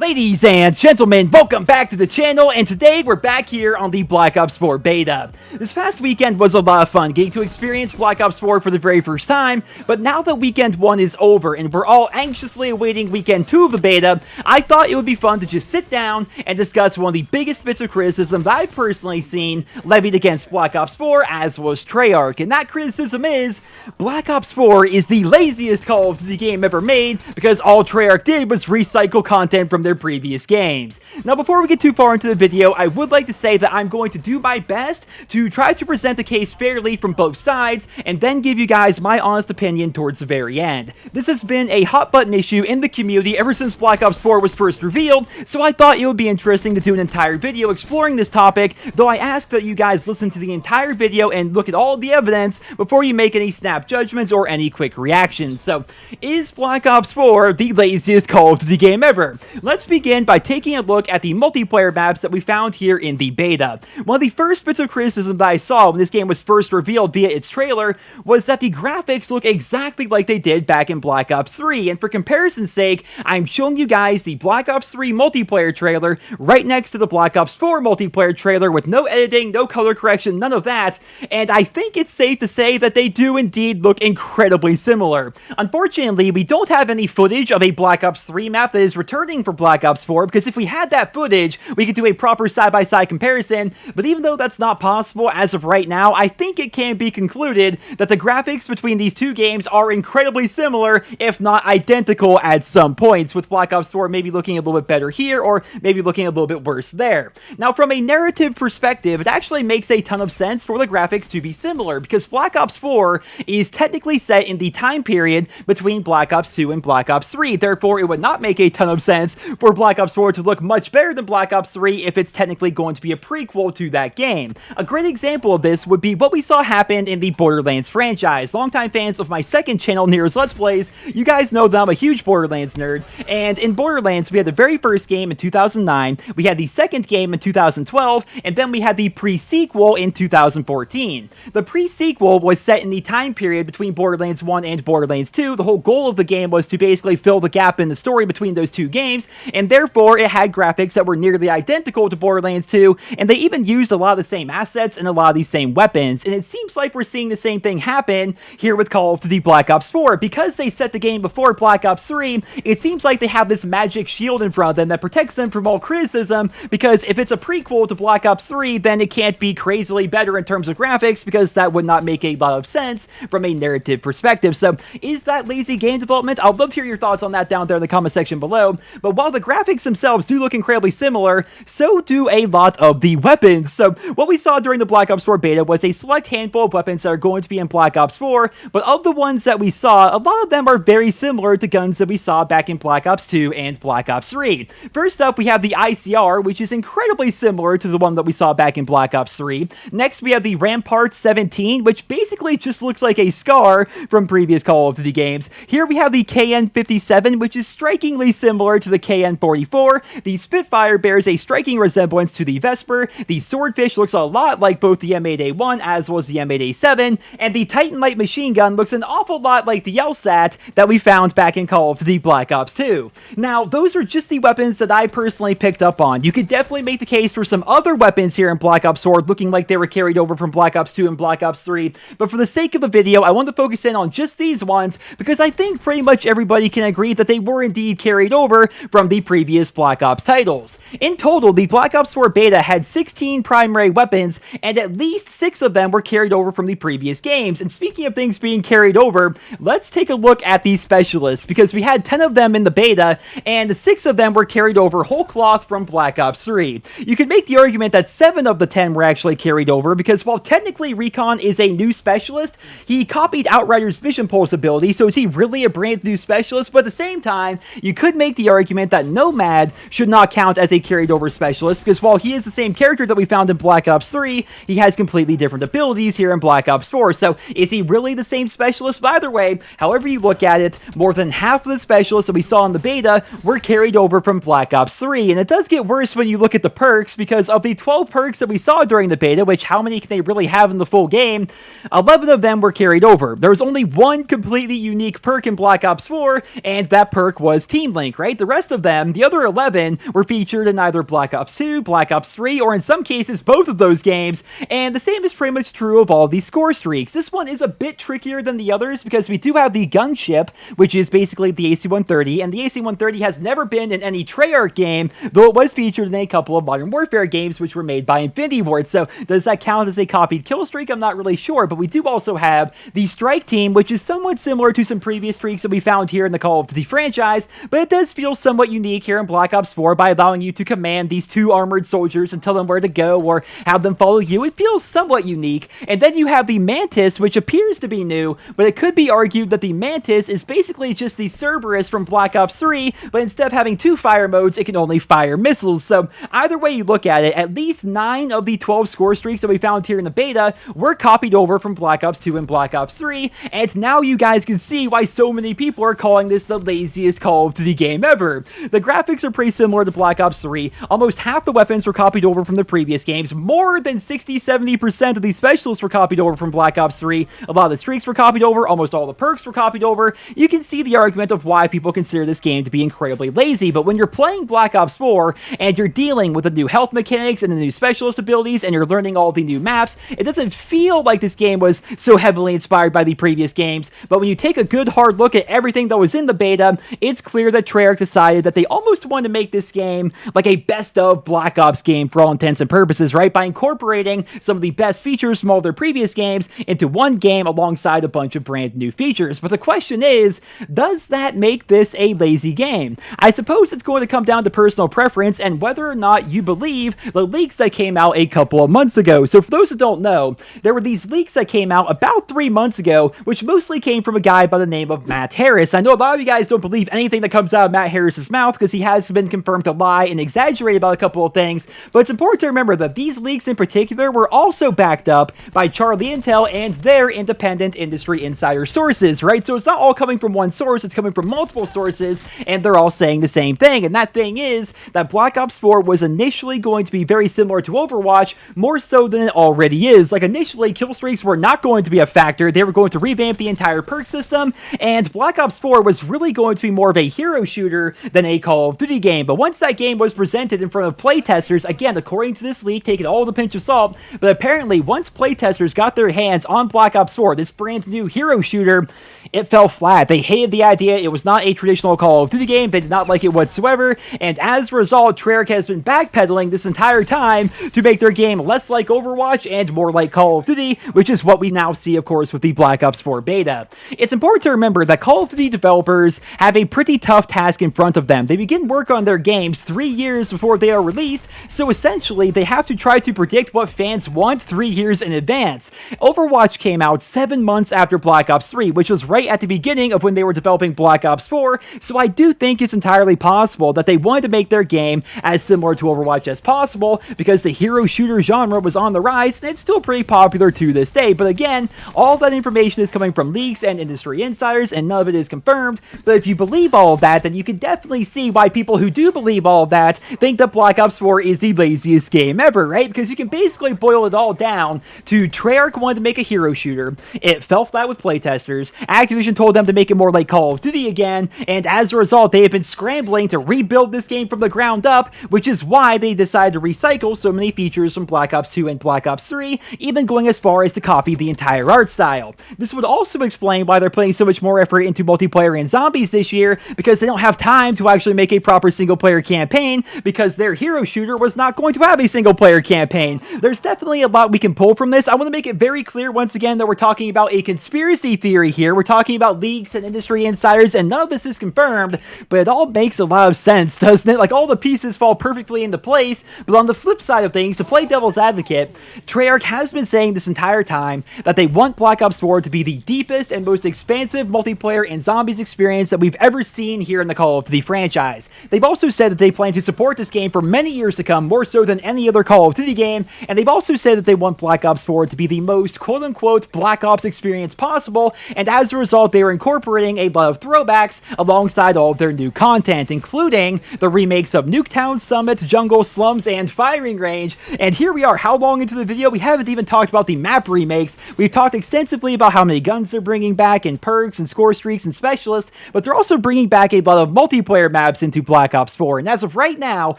Ladies and gentlemen, welcome back to the channel, and today we're back here on the Black Ops 4 beta. This past weekend was a lot of fun getting to experience Black Ops 4 for the very first time, but now that weekend 1 is over and we're all anxiously awaiting weekend 2 of the beta, I thought it would be fun to just sit down and discuss one of the biggest bits of criticism that I've personally seen levied against Black Ops 4, as was Treyarch, and that criticism is, Black Ops 4 is the laziest Call of Duty game ever made because all Treyarch did was recycle content from their previous games. Now, before we get too far into the video, I would like to say that I'm going to do my best to try to present the case fairly from both sides, and then give you guys my honest opinion towards the very end. This has been a hot button issue in the community ever since Black Ops 4 was first revealed, so I thought it would be interesting to do an entire video exploring this topic, though I ask that you guys listen to the entire video and look at all of the evidence before you make any snap judgments or any quick reactions. So, is Black Ops 4 the laziest Call of Duty game ever? Let's begin by taking a look at the multiplayer maps that we found here in the beta. One of the first bits of criticism that I saw when this game was first revealed via its trailer was that the graphics look exactly like they did back in Black Ops 3, and for comparison's sake, I'm showing you guys the Black Ops 3 multiplayer trailer right next to the Black Ops 4 multiplayer trailer with no editing, no color correction, none of that, and I think it's safe to say that they do indeed look incredibly similar. Unfortunately, we don't have any footage of a Black Ops 3 map that is returning for Black Ops 4, because if we had that footage, we could do a proper side-by-side comparison, but even though that's not possible as of right now, I think it can be concluded that the graphics between these two games are incredibly similar, if not identical at some points, with Black Ops 4 maybe looking a little bit better here, or maybe looking a little bit worse there. Now, from a narrative perspective, it actually makes a ton of sense for the graphics to be similar, because Black Ops 4 is technically set in the time period between Black Ops 2 and Black Ops 3, therefore it would not make a ton of sense for Black Ops 4 to look much better than Black Ops 3 if it's technically going to be a prequel to that game. A great example of this would be what we saw happen in the Borderlands franchise. Longtime fans of my second channel, Nero's Let's Plays, you guys know that I'm a huge Borderlands nerd, and in Borderlands we had the very first game in 2009, we had the second game in 2012, and then we had the pre-sequel in 2014. The pre-sequel was set in the time period between Borderlands 1 and Borderlands 2. The whole goal of the game was to basically fill the gap in the story between those two games, and therefore it had graphics that were nearly identical to Borderlands 2, and they even used a lot of the same assets and a lot of these same weapons, and it seems like we're seeing the same thing happen here with Call of Duty Black Ops 4. Because they set the game before Black Ops 3, it seems like they have this magic shield in front of them that protects them from all criticism, because if it's a prequel to Black Ops 3, then it can't be crazily better in terms of graphics, because that would not make a lot of sense from a narrative perspective. So, is that lazy game development? I'd love to hear your thoughts on that down there in the comment section below, but while the graphics themselves do look incredibly similar, so do a lot of the weapons. So what we saw during the Black Ops 4 beta was a select handful of weapons that are going to be in Black Ops 4, but of the ones that we saw, a lot of them are very similar to guns that we saw back in Black Ops 2 and Black Ops 3. First up, we have the ICR, which is incredibly similar to the one that we saw back in Black Ops 3. Next, we have the Rampart 17, which basically just looks like a scar from previous Call of Duty games. Here we have the KN-57, which is strikingly similar to the KN-44. The Spitfire bears a striking resemblance to the Vesper. The Swordfish looks a lot like both the M8A1 as well as the M8A7, and the Titan Light Machine Gun looks an awful lot like the LSAT that we found back in Call of Duty Black Ops 2. Now, those are just the weapons that I personally picked up on. You could definitely make the case for some other weapons here in Black Ops 4 looking like they were carried over from Black Ops 2 and Black Ops 3, but for the sake of the video, I want to focus in on just these ones because I think pretty much everybody can agree that they were indeed carried over from the previous Black Ops titles. In total, the Black Ops 4 beta had 16 primary weapons, and at least 6 of them were carried over from the previous games. And speaking of things being carried over, let's take a look at these specialists, because we had 10 of them in the beta, and 6 of them were carried over whole cloth from Black Ops 3. You could make the argument that 7 of the 10 were actually carried over, because while technically Recon is a new specialist, he copied Outrider's Vision Pulse ability, so is he really a brand new specialist? But at the same time, you could make the argument that Nomad should not count as a carried over specialist, because while he is the same character that we found in Black Ops 3, he has completely different abilities here in Black Ops 4, so is he really the same specialist? But either way, however you look at it, more than half of the specialists that we saw in the beta were carried over from Black Ops 3, and it does get worse when you look at the perks, because of the 12 perks that we saw during the beta, which how many can they really have in the full game, 11 of them were carried over. There was only one completely unique perk in Black Ops 4, and that perk was Team Link, right? The rest of them them, the other 11, were featured in either Black Ops 2, Black Ops 3, or in some cases both of those games, and the same is pretty much true of all these score streaks. This one is a bit trickier than the others because we do have the Gunship, which is basically the AC-130, and the AC-130 has never been in any Treyarch game, though it was featured in a couple of Modern Warfare games which were made by Infinity Ward. So does that count as a copied kill streak? I'm not really sure, but we do also have the Strike Team, which is somewhat similar to some previous streaks that we found here in the Call of Duty franchise, but it does feel somewhat unique here in Black Ops 4 by allowing you to command these 2 armored soldiers and tell them where to go or have them follow you. It feels somewhat unique. And then you have the Mantis, which appears to be new, but it could be argued that the Mantis is basically just the Cerberus from Black Ops 3, but instead of having 2 fire modes, it can only fire missiles. So either way you look at it, at least 9 of the 12 score streaks that we found here in the beta were copied over from Black Ops 2 and Black Ops 3, and now you guys can see why so many people are calling this the laziest Call of Duty game ever. The graphics are pretty similar to Black Ops 3. Almost half the weapons were copied over from the previous games. More than 60-70% of these specialists were copied over from Black Ops 3. A lot of the streaks were copied over. Almost all the perks were copied over. You can see the argument of why people consider this game to be incredibly lazy, but when you're playing Black Ops 4 and you're dealing with the new health mechanics and the new specialist abilities and you're learning all the new maps, it doesn't feel like this game was so heavily inspired by the previous games. But when you take a good hard look at everything that was in the beta, it's clear that Treyarch decided that they almost wanted to make this game like a best of Black Ops game for all intents and purposes, right? By incorporating some of the best features from all their previous games into one game alongside a bunch of brand new features. But the question is, does that make this a lazy game? I suppose it's going to come down to personal preference and whether or not you believe the leaks that came out a couple of months ago. So for those that don't know, there were these leaks that came out about 3 months ago, which mostly came from a guy by the name of Matt Harris. I know a lot of you guys don't believe anything that comes out of Matt Harris's mouth because he has been confirmed to lie and exaggerate about a couple of things, but it's important to remember that these leaks in particular were also backed up by Charlie Intel and their independent industry insider sources, right? So it's not all coming from one source, it's coming from multiple sources, and they're all saying the same thing, and that thing is that Black Ops 4 was initially going to be very similar to Overwatch, more so than it already is. Like, initially, kill streaks were not going to be a factor, they were going to revamp the entire perk system, and Black Ops 4 was really going to be more of a hero shooter than a Call of Duty game. But once that game was presented in front of playtesters, again, according to this leak, take it all with a pinch of salt, but apparently once playtesters got their hands on Black Ops 4, this brand new hero shooter, it fell flat. They hated the idea. It was not a traditional Call of Duty game. They did not like it whatsoever, and as a result, Treyarch has been backpedaling this entire time to make their game less like Overwatch and more like Call of Duty, which is what we now see, of course, with the Black Ops 4 beta. It's important to remember that Call of Duty developers have a pretty tough task in front of them. They begin work on their games 3 years before they are released, so essentially they have to try to predict what fans want 3 years in advance. Overwatch came out 7 months after Black Ops 3, which was right at the beginning of when they were developing Black Ops 4, so I do think it's entirely possible that they wanted to make their game as similar to Overwatch as possible because the hero shooter genre was on the rise, and it's still pretty popular to this day. But again, all that information is coming from leaks and industry insiders, and none of it is confirmed. But if you believe all of that, then you can definitely see why people who do believe all of that think that Black Ops 4 is the laziest game ever, right? Because you can basically boil it all down to Treyarch wanted to make a hero shooter, it fell flat with playtesters, Activision told them to make it more like Call of Duty again, and as a result, they have been scrambling to rebuild this game from the ground up, which is why they decided to recycle so many features from Black Ops 2 and Black Ops 3, even going as far as to copy the entire art style. This would also explain why they're putting so much more effort into multiplayer and zombies this year, because they don't have time to actually make a proper single-player campaign, because their hero shooter was not going to have a single-player campaign. There's definitely a lot we can pull from this. I want to make it very clear once again that we're talking about a conspiracy theory here. We're talking about leaks and industry insiders, and none of this is confirmed, but it all makes a lot of sense, doesn't it? Like, all the pieces fall perfectly into place. But on the flip side of things, to play devil's advocate, Treyarch has been saying this entire time that they want Black Ops 4 to be the deepest and most expansive multiplayer and zombies experience that we've ever seen here in the Call of Duty franchise. They've also said that they plan to support this game for many years to come, more so than any other Call of Duty game, and they've also said that they want Black Ops 4 to be the most quote-unquote Black Ops experience possible, and as a result, they are incorporating a lot of throwbacks alongside all of their new content, including the remakes of Nuketown, Summit, Jungle, Slums, and Firing Range. And here we are, how long into the video? We haven't even talked about the map remakes. We've talked extensively about how many guns they're bringing back, and perks, and score streaks, and specialists, but they're also bringing back a lot of multiplayer maps into Black Ops 4. And as of right now,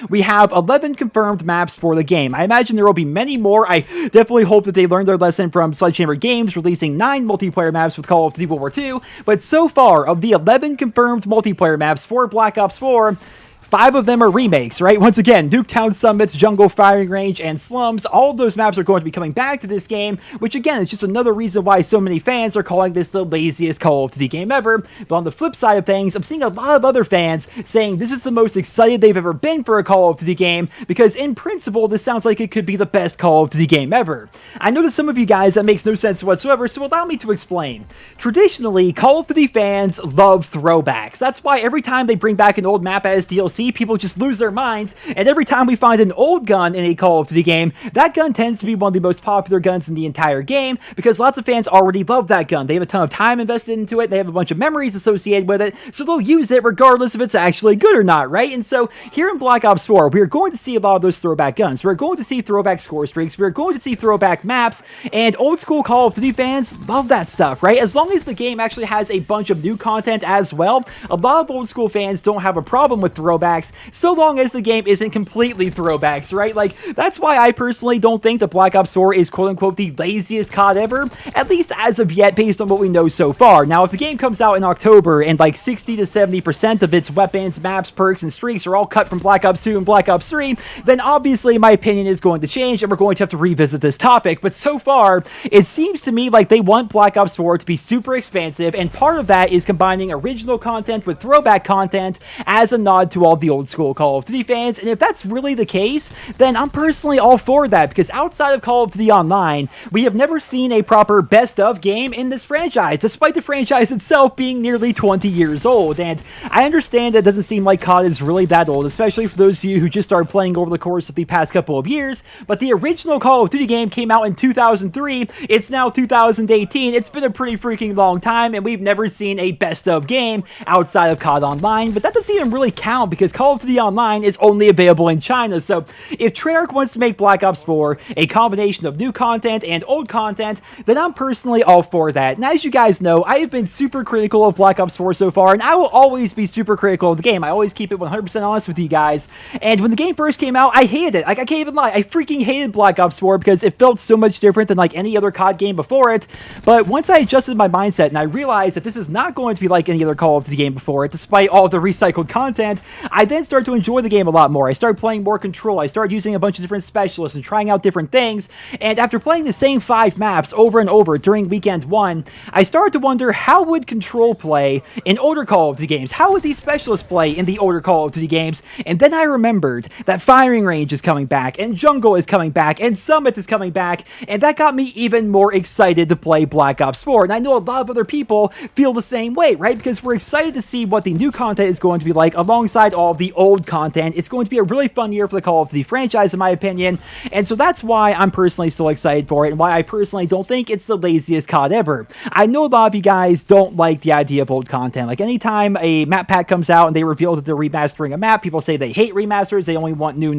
we have 11 confirmed maps for the game. I imagine there will be many more. I definitely hope that they learned their lesson from Sledgehammer Games releasing 9 multiplayer maps with Call of Duty World War II. But so far, of the 11 confirmed multiplayer maps for Black Ops 4, 5 of them are remakes, right? Once again, Nuketown Summit, Jungle Firing Range, and Slums, all of those maps are going to be coming back to this game, which again is just another reason why so many fans are calling this the laziest Call of Duty game ever. But on the flip side of things, I'm seeing a lot of other fans saying this is the most excited they've ever been for a Call of Duty game, because in principle, this sounds like it could be the best Call of Duty game ever. I know to some of you guys that makes no sense whatsoever, so allow me to explain. Traditionally, Call of Duty fans love throwbacks. That's why every time they bring back an old map as DLC, people just lose their minds, and every time we find an old gun in a Call of Duty game, that gun tends to be one of the most popular guns in the entire game, because lots of fans already love that gun. They have a ton of time invested into it, they have a bunch of memories associated with it, so they'll use it regardless if it's actually good or not, right? And so, here in Black Ops 4, we're going to see a lot of those throwback guns. We're going to see throwback score streaks, we're going to see throwback maps, and old school Call of Duty fans love that stuff, right? As long as the game actually has a bunch of new content as well, a lot of old school fans don't have a problem with throwbacks, so long as the game isn't completely throwbacks, right? Like, that's why I personally don't think that Black Ops 4 is quote-unquote the laziest COD ever, at least as of yet, based on what we know so far. Now, if the game comes out in October and like 60 to 70% of its weapons, maps, perks, and streaks are all cut from Black Ops 2 and Black Ops 3, then obviously my opinion is going to change and we're going to have to revisit this topic. But so far, it seems to me like they want Black Ops 4 to be super expansive, and part of that is combining original content with throwback content as a nod to all the old school Call of Duty fans, and if that's really the case, then I'm personally all for that, because outside of Call of Duty Online, we have never seen a proper best-of game in this franchise, despite the franchise itself being nearly 20 years old, and I understand that it doesn't seem like COD is really that old, especially for those of you who just started playing over the course of the past couple of years, but the original Call of Duty game came out in 2003, it's now 2018, it's been a pretty freaking long time, and we've never seen a best-of game outside of COD Online, but that doesn't even really count, because Call of Duty Online is only available in China. So if Treyarch wants to make Black Ops 4 a combination of new content and old content, then I'm personally all for that. And as you guys know, I have been super critical of Black Ops 4 so far, and I will always be super critical of the game. I always keep it 100% honest with you guys. And when the game first came out, I hated it. Like, I can't even lie. I freaking hated Black Ops 4 because it felt so much different than like any other COD game before it. But once I adjusted my mindset and I realized that this is not going to be like any other Call of Duty game before it, despite all the recycled content, I then started to enjoy the game a lot more. I started playing more Control, I started using a bunch of different specialists and trying out different things, and after playing the same 5 maps over and over during Weekend 1, I started to wonder, how would Control play in older Call of Duty games? How would these specialists play in the older Call of Duty games? And then I remembered that Firing Range is coming back, and Jungle is coming back, and Summit is coming back, and that got me even more excited to play Black Ops 4, and I know a lot of other people feel the same way, right? Because we're excited to see what the new content is going to be like alongside all of the old content. It's going to be a really fun year for the Call of Duty franchise, in my opinion, and so that's why I'm personally still excited for it, and why I personally don't think it's the laziest COD ever. I know a lot of you guys don't like the idea of old content. Like, anytime a map pack comes out and they reveal that they're remastering a map, people say they hate remasters, they only want new.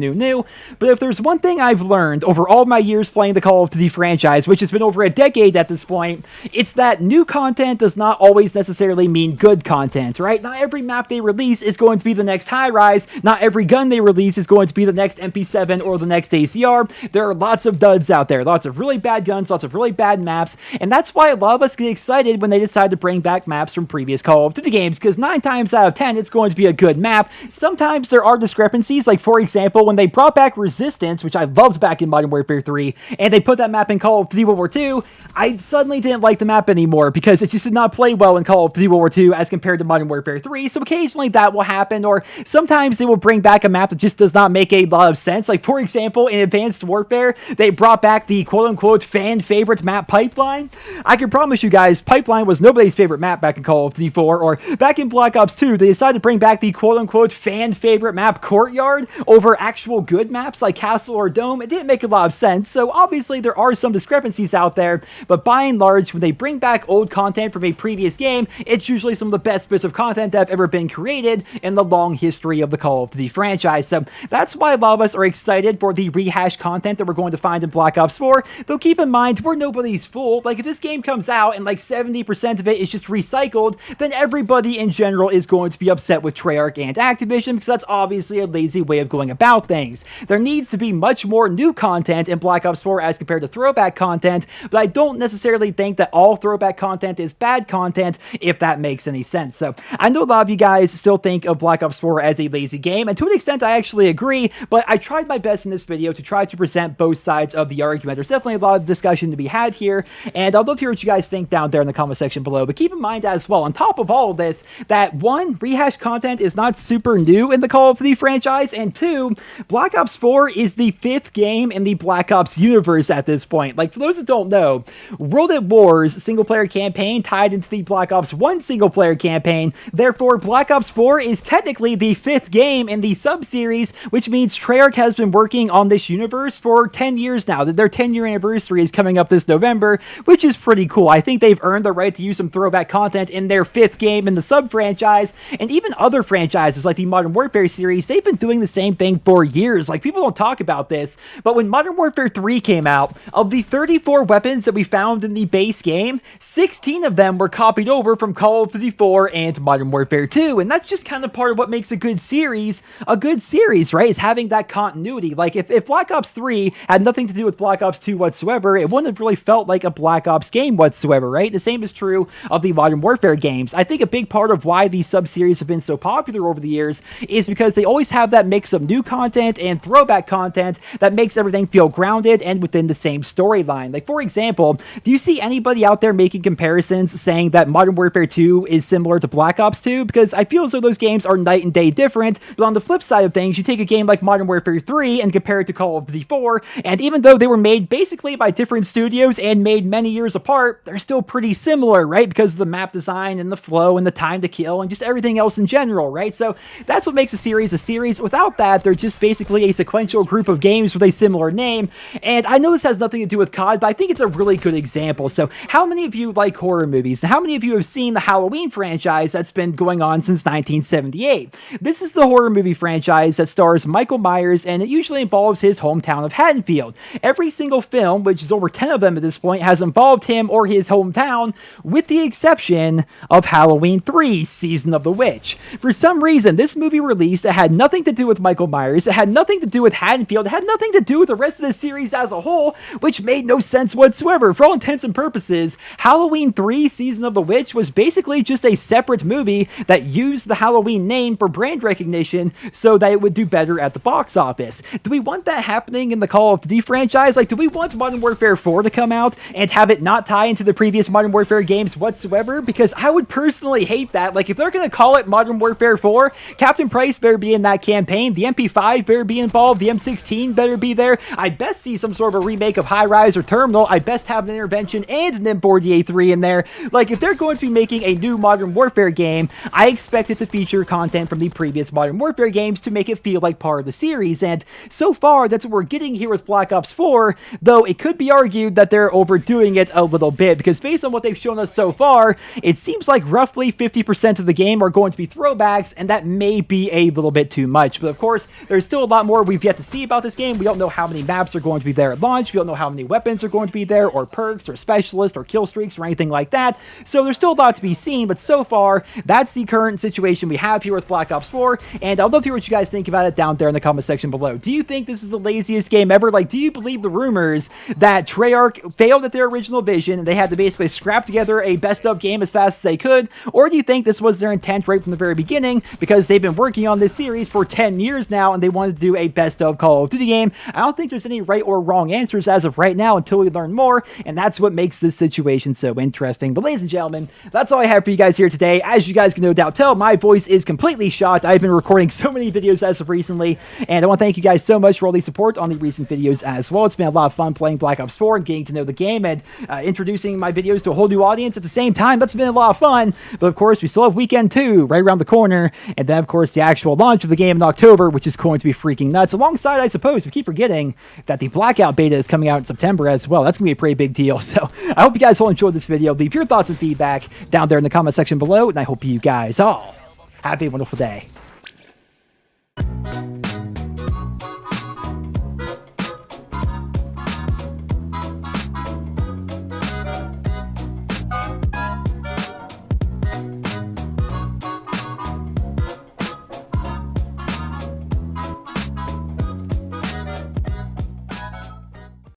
But if there's one thing I've learned over all my years playing the Call of Duty franchise, which has been over a decade at this point, it's that new content does not always necessarily mean good content, right? Not every map they release is going to be the next high-rise, not every gun they release is going to be the next MP7 or the next ACR. There are lots of duds out there, lots of really bad guns, lots of really bad maps, and that's why a lot of us get excited when they decide to bring back maps from previous Call of Duty games, because 9 times out of 10 it's going to be a good map. Sometimes there are discrepancies, like for example when they brought back Resistance, which I loved back in Modern Warfare 3, and they put that map in Call of Duty World War II, I suddenly didn't like the map anymore because it just did not play well in Call of Duty World War II as compared to Modern Warfare 3, so occasionally that will happen, or sometimes they will bring back a map that just does not make a lot of sense. Like for example, in Advanced Warfare, they brought back the quote-unquote fan favorite map Pipeline. I can promise you guys, Pipeline was nobody's favorite map back in Call of Duty 4, or back in Black Ops 2, they decided to bring back the quote-unquote fan favorite map Courtyard over actual good maps like Castle or Dome. It didn't make a lot of sense, so obviously there are some discrepancies out there, but by and large, when they bring back old content from a previous game, it's usually some of the best bits of content that have ever been created in the long history history of the Call of Duty franchise. So that's why a lot of us are excited for the rehashed content that we're going to find in Black Ops 4. Though keep in mind, we're nobody's fool. Like, if this game comes out and like 70% of it is just recycled, then everybody in general is going to be upset with Treyarch and Activision, because that's obviously a lazy way of going about things. There needs to be much more new content in Black Ops 4 as compared to throwback content, but I don't necessarily think that all throwback content is bad content, if that makes any sense. So I know a lot of you guys still think of Black Ops 4 as a lazy game, and to an extent I actually agree, but I tried my best in this video to try to present both sides of the argument. There's definitely a lot of discussion to be had here, and I'd love to hear what you guys think down there in the comment section below. But keep in mind as well, on top of all of this, that one, rehashed content is not super new in the Call of Duty franchise, and two, Black Ops 4 is the 5th game in the Black Ops universe at this point. Like, for those that don't know, World at War's single-player campaign tied into the Black Ops 1 single-player campaign. Therefore, Black Ops 4 is technically the 5th game in the sub-series, which means Treyarch has been working on this universe for 10 years now. Their 10-year anniversary is coming up this November, which is pretty cool. I think they've earned the right to use some throwback content in their 5th game in the sub-franchise, and even other franchises like the Modern Warfare series, they've been doing the same thing for years. Like, people don't talk about this, but when Modern Warfare 3 came out, of the 34 weapons that we found in the base game, 16 of them were copied over from Call of Duty 4 and Modern Warfare 2, and that's just kind of part of what makes a good series, right? Is having that continuity. Like, if Black Ops 3 had nothing to do with Black Ops 2 whatsoever, it wouldn't have really felt like a Black Ops game whatsoever, right? The same is true of the Modern Warfare games. I think a big part of why these sub-series have been so popular over the years is because they always have that mix of new content and throwback content that makes everything feel grounded and within the same storyline. Like, for example, do you see anybody out there making comparisons saying that Modern Warfare 2 is similar to Black Ops 2? Because I feel as though those games are night and day different, but on the flip side of things, you take a game like Modern Warfare 3 and compare it to Call of Duty 4, and even though they were made basically by different studios and made many years apart, they're still pretty similar, right? Because of the map design and the flow and the time to kill and just everything else in general, right? So that's what makes a series a series. Without that, they're just basically a sequential group of games with a similar name, and I know this has nothing to do with COD, but I think it's a really good example. So how many of you like horror movies? And how many of you have seen the Halloween franchise that's been going on since 1978? This is the horror movie franchise that stars Michael Myers, and it usually involves his hometown of Haddonfield. Every single film, which is over 10 of them at this point, has involved him or his hometown, with the exception of Halloween 3, Season of the Witch. For some reason, this movie released, it had nothing to do with Michael Myers, it had nothing to do with Haddonfield, it had nothing to do with the rest of the series as a whole, which made no sense whatsoever. For all intents and purposes, Halloween 3, Season of the Witch was basically just a separate movie that used the Halloween name for brand recognition so that it would do better at the box office. Do we want that happening in the Call of Duty franchise? Like, do we want Modern Warfare 4 to come out and have it not tie into the previous Modern Warfare games whatsoever? Because I would personally hate that. Like, if they're going to call it Modern Warfare 4, Captain Price better be in that campaign, the MP5 better be involved, the M16 better be there. I best see some sort of a remake of High Rise or Terminal. I best have an intervention and an M40A3 in there. Like, if they're going to be making a new Modern Warfare game, I expect it to feature content from the previous Modern Warfare games to make it feel like part of the series, and so far that's what we're getting here with Black Ops 4, though it could be argued that they're overdoing it a little bit, because based on what they've shown us so far, it seems like roughly 50% of the game are going to be throwbacks, and that may be a little bit too much. But of course, there's still a lot more we've yet to see about this game. We don't know how many maps are going to be there at launch, we don't know how many weapons are going to be there, or perks, or specialists, or kill streaks, or anything like that, so there's still a lot to be seen, but so far, that's the current situation we have here with Black Ops 4, and I'd love to hear what you guys think about it down there in the comment section below. Do you think this is the laziest game ever? Like, do you believe the rumors that Treyarch failed at their original vision and they had to basically scrap together a best of game as fast as they could? Or do you think this was their intent right from the very beginning, because they've been working on this series for 10 years now and they wanted to do a best of Call of Duty game? I don't think there's any right or wrong answers as of right now until we learn more, and that's what makes this situation so interesting. But ladies and gentlemen, that's all I have for you guys here today. As you guys can no doubt tell, my voice is completely shot. I've been recording so many videos as of recently, and I want to thank you guys so much for all the support on the recent videos as well. It's been a lot of fun playing Black Ops 4 and getting to know the game and introducing my videos to a whole new audience at the same time. That's been a lot of fun, but of course we still have Weekend 2 right around the corner, and then of course the actual launch of the game in October, which is going to be freaking nuts. Alongside, I suppose, we keep forgetting that the Blackout beta is coming out in September as well. That's going to be a pretty big deal. So I hope you guys all enjoyed this video. Leave your thoughts and feedback down there in the comment section below, and I hope you guys all have a wonderful day.